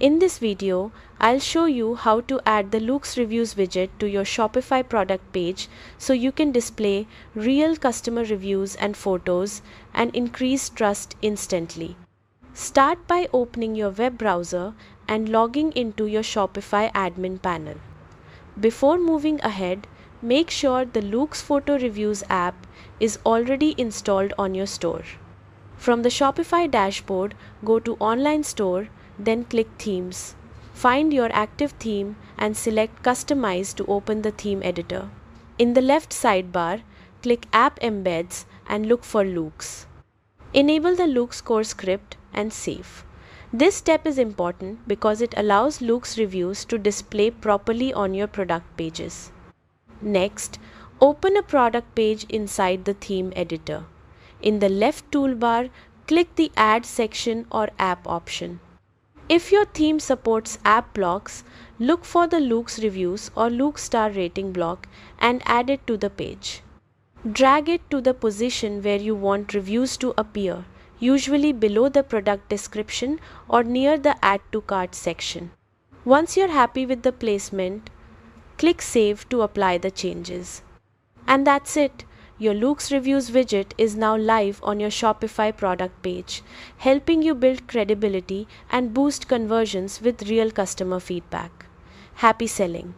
In this video, I'll show you how to add the Loox reviews widget to your Shopify product page so you can display real customer reviews and photos and increase trust instantly. Start by opening your web browser and logging into your Shopify admin panel. Before moving ahead, make sure the Loox Photo Reviews app is already installed on your store. From the Shopify dashboard, go to Online Store, then click Themes. Find your active theme and select Customize to open the theme editor. In the left sidebar, click App Embeds and look for Loox. Enable the Loox core script and save. This step is important because it allows Loox reviews to display properly on your product pages. Next, open a product page inside the theme editor. In the left toolbar, click the Add section or App option. If your theme supports app blocks, look for the Loox reviews or Loox star rating block and add it to the page. Drag it to the position where you want reviews to appear, usually below the product description or near the Add to Cart section. Once you're happy with the placement, click Save to apply the changes. And that's it. Your Loox Reviews widget is now live on your Shopify product page, helping you build credibility and boost conversions with real customer feedback. Happy selling!